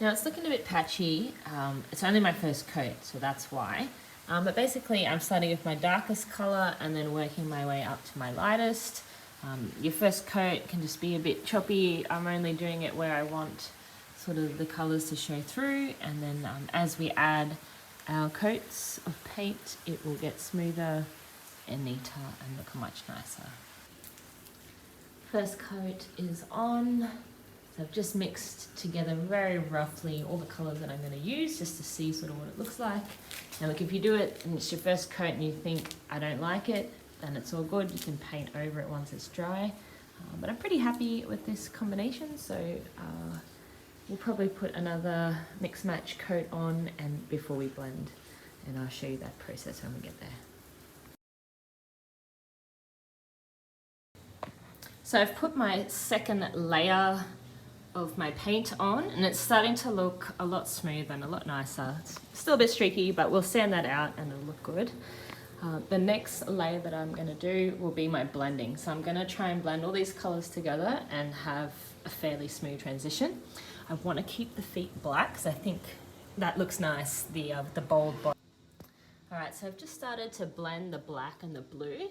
Now it's looking a bit patchy. It's only my first coat, so that's why. But basically I'm starting with my darkest colour and then working my way up to my lightest. Your first coat can just be a bit choppy. I'm only doing it where I want sort of the colours to show through, and then as we add our coats of paint, it will get smoother and neater and look much nicer. First coat is on. So I've just mixed together very roughly all the colours that I'm going to use just to see sort of what it looks like. Now look, if you do it and it's your first coat and you think, I don't like it, then it's all good. You can paint over it once it's dry. But I'm pretty happy with this combination, so we'll probably put another mix match coat on and before we blend, and I'll show you that process when we get there. So I've put my second layer of my paint on and it's starting to look a lot smoother and a lot nicer. It's still a bit streaky, but we'll sand that out and it'll look good. The next layer that I'm going to do will be my blending. So I'm going to try and blend all these colours together and have a fairly smooth transition. I want to keep the feet black because I think that looks nice, the bold bottom. Alright, so I've just started to blend the black and the blue.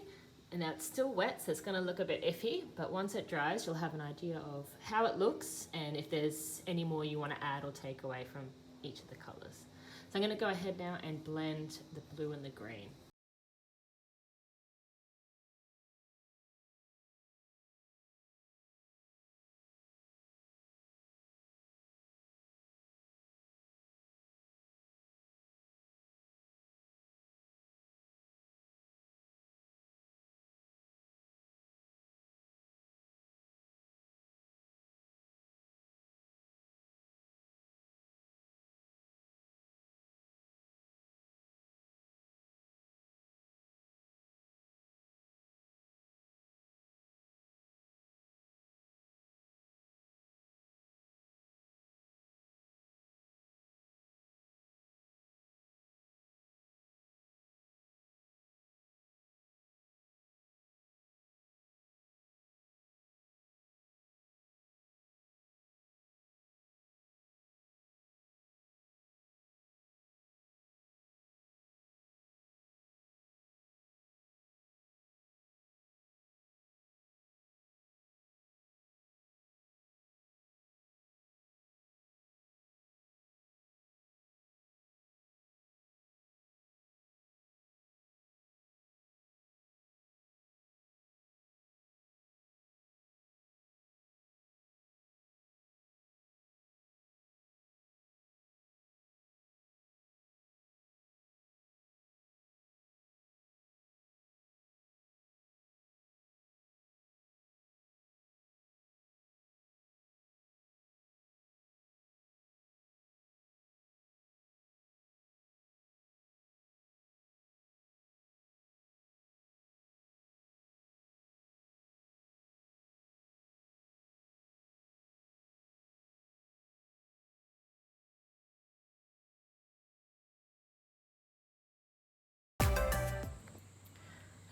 And now it's still wet, so it's going to look a bit iffy, but once it dries, you'll have an idea of how it looks and if there's any more you want to add or take away from each of the colours. So I'm going to go ahead now and blend the blue and the green.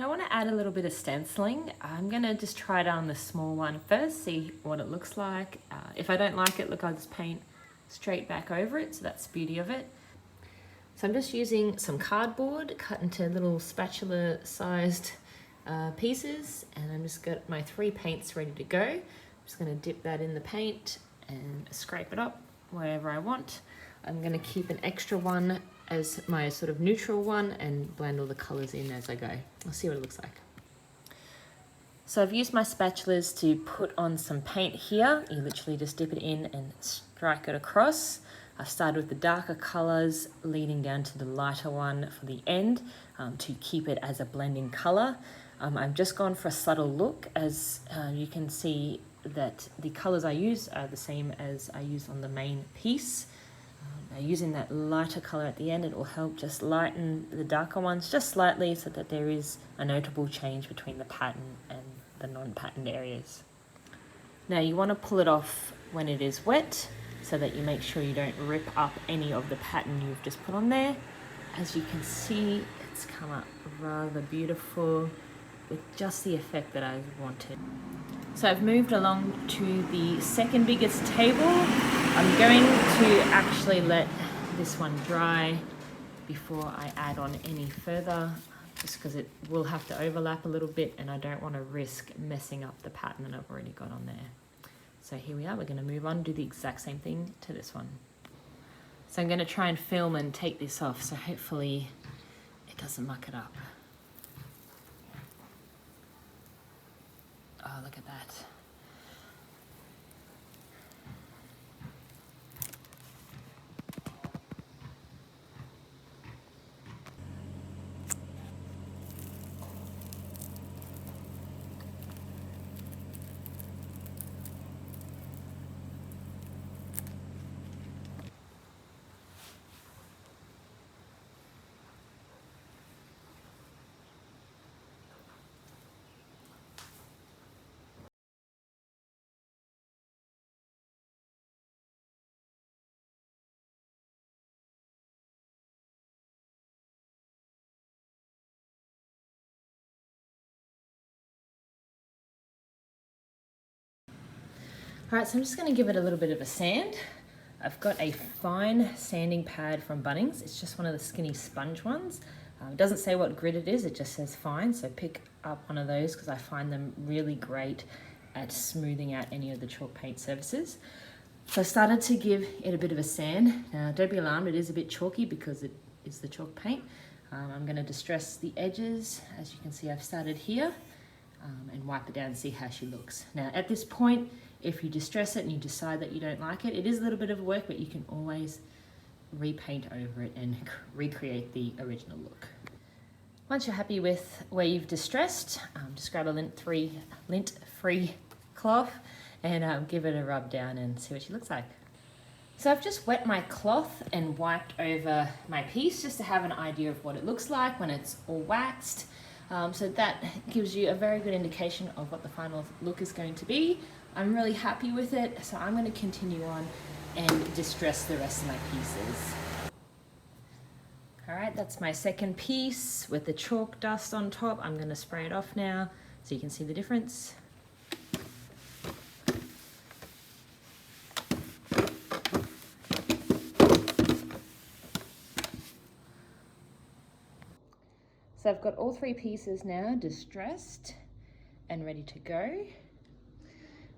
I want to add a little bit of stenciling. I'm going to just try it on the small one first, see what it looks like. If I don't like it, look, I'll just paint straight back over it, so that's the beauty of it. So I'm just using some cardboard cut into little spatula sized pieces, and I'm just got my 3 paints ready to go. I'm just going to dip that in the paint and scrape it up wherever I want. I'm going to keep an extra one as my sort of neutral one and blend all the colours in as I go. I'll see what it looks like. So I've used my spatulas to put on some paint here. You literally just dip it in and strike it across. I started with the darker colours leading down to the lighter one for the end to keep it as a blending colour. I've just gone for a subtle look, as you can see that the colours I use are the same as I used on the main piece. Using that lighter colour at the end, it will help just lighten the darker ones just slightly so that there is a notable change between the pattern and the non-patterned areas. Now you want to pull it off when it is wet so that you make sure you don't rip up any of the pattern you've just put on there. As you can see, it's come up rather beautiful with just the effect that I wanted. So I've moved along to the second biggest table. I'm going to actually let this one dry before I add on any further, just because it will have to overlap a little bit and I don't want to risk messing up the pattern that I've already got on there. So here we are, we're going to move on and do the exact same thing to this one. So I'm going to try and film and take this off, so hopefully it doesn't muck it up. Oh, look at that. All right, so I'm just going to give it a little bit of a sand. I've got a fine sanding pad from Bunnings. It's just one of the skinny sponge ones. It doesn't say what grit it is, it just says fine, so pick up one of those because I find them really great at smoothing out any of the chalk paint surfaces. So I started to give it a bit of a sand. Now don't be alarmed, it is a bit chalky because it is the chalk paint. I'm going to distress the edges. As you can see, I've started here and wipe it down and see how she looks. Now at this point, if you distress it and you decide that you don't like it, it is a little bit of work, but you can always repaint over it and recreate the original look. Once you're happy with where you've distressed, just grab a lint-free cloth and give it a rub down and see what she looks like. So I've just wet my cloth and wiped over my piece just to have an idea of what it looks like when it's all waxed. So that gives you a very good indication of what the final look is going to be. I'm really happy with it, so I'm going to continue on and distress the rest of my pieces. All right, that's my second piece with the chalk dust on top. I'm going to spray it off now so you can see the difference. So I've got all three pieces now distressed and ready to go.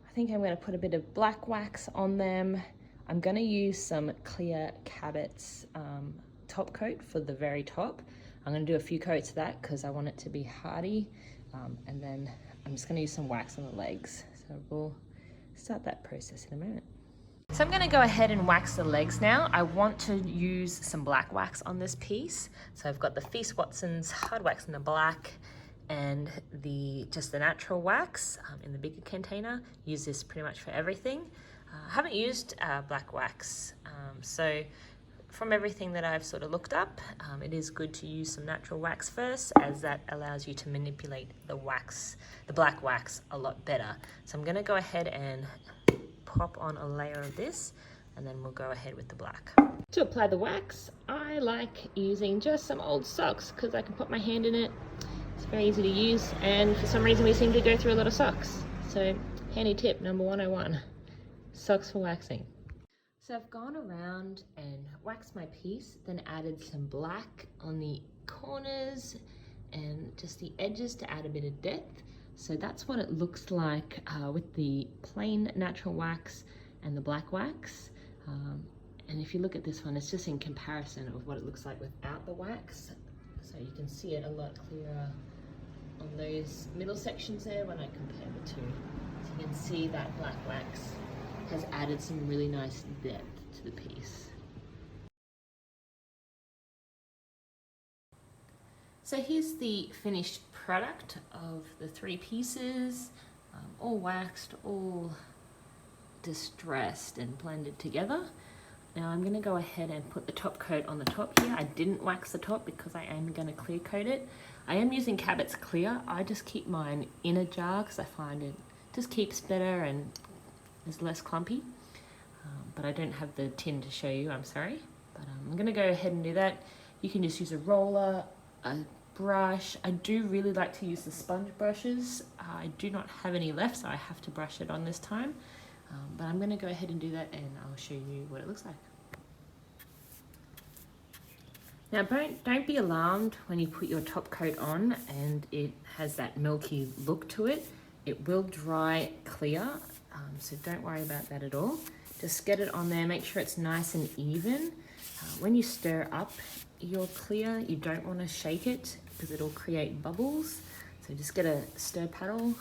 I think I'm going to put a bit of black wax on them. I'm going to use some clear Cabot's top coat for the very top. I'm going to do a few coats of that because I want it to be hardy. And then I'm just going to use some wax on the legs. So we'll start that process in a moment. So I'm going to go ahead and wax the legs now. I want to use some black wax on this piece. So I've got the Feast Watson's hard wax in the black and just the natural wax in the bigger container. Use this pretty much for everything. I haven't used black wax, so from everything that I've sort of looked up, it is good to use some natural wax first, as that allows you to manipulate the black wax a lot better. So I'm going to go ahead and pop on a layer of this, and then we'll go ahead with the black. To apply the wax, I like using just some old socks because I can put my hand in it. It's very easy to use, and for some reason we seem to go through a lot of socks. So handy tip number 101, socks for waxing. So I've gone around and waxed my piece, then added some black on the corners and just the edges to add a bit of depth. So that's what it looks like with the plain natural wax and the black wax. And if you look at this one, it's just in comparison of what it looks like without the wax. So you can see it a lot clearer on those middle sections there when I compare the two. So you can see that black wax has added some really nice depth to the piece. So here's the finished product of the three pieces, all waxed, all distressed and blended together. Now I'm going to go ahead and put the top coat on the top here. I didn't wax the top because I am going to clear coat it. I am using Cabot's clear. I just keep mine in a jar because I find it just keeps better and is less clumpy. But I don't have the tin to show you, I'm sorry. But I'm going to go ahead and do that. You can just use a roller, a brush. I do really like to use the sponge brushes. I do not have any left, so I have to brush it on this time. But I'm going to go ahead and do that, and I'll show you what it looks like. Now don't be alarmed when you put your top coat on and it has that milky look to it. It will dry clear, so don't worry about that at all. Just get it on there, make sure it's nice and even. When you stir up your clear, you don't want to shake it because it'll create bubbles. So just get a stir paddle,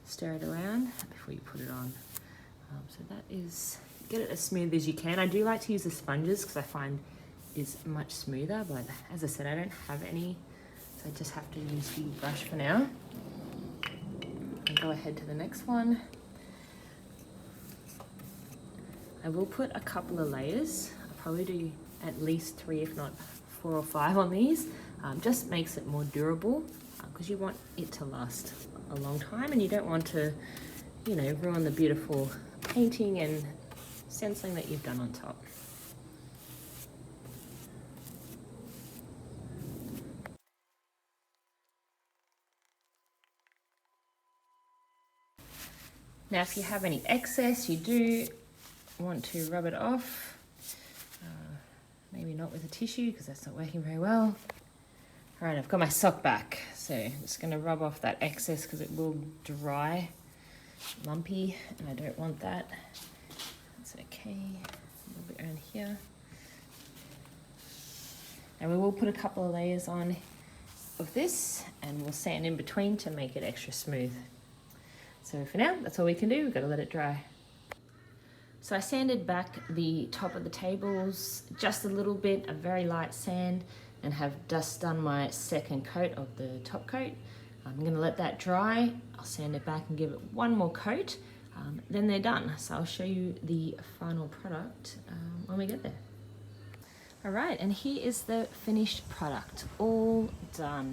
stir it around before you put it on. So that is, get it as smooth as you can. I do like to use the sponges because I find is much smoother, but as I said, I don't have any, so I just have to use the brush for now. And go ahead to the next one. I will put a couple of layers. I'll probably do at least 3, if not 4 or 5 on these. Just makes it more durable because you want it to last a long time, and you don't want to, you know, ruin the beautiful painting and stenciling that you've done on top. Now, if you have any excess, you do want to rub it off. Maybe not with a tissue because that's not working very well. All right, I've got my sock back. So I'm just gonna rub off that excess because it will dry lumpy and I don't want that. That's okay, a little bit around here. And we will put a couple of layers on of this and we'll sand in between to make it extra smooth. So for now, that's all we can do. We've got to let it dry. So I sanded back the top of the tables just a little bit, a very light sand, and have just done my second coat of the top coat. I'm going to let that dry. I'll sand it back and give it one more coat. Then they're done. So I'll show you the final product when we get there. All right, and here is the finished product, all done.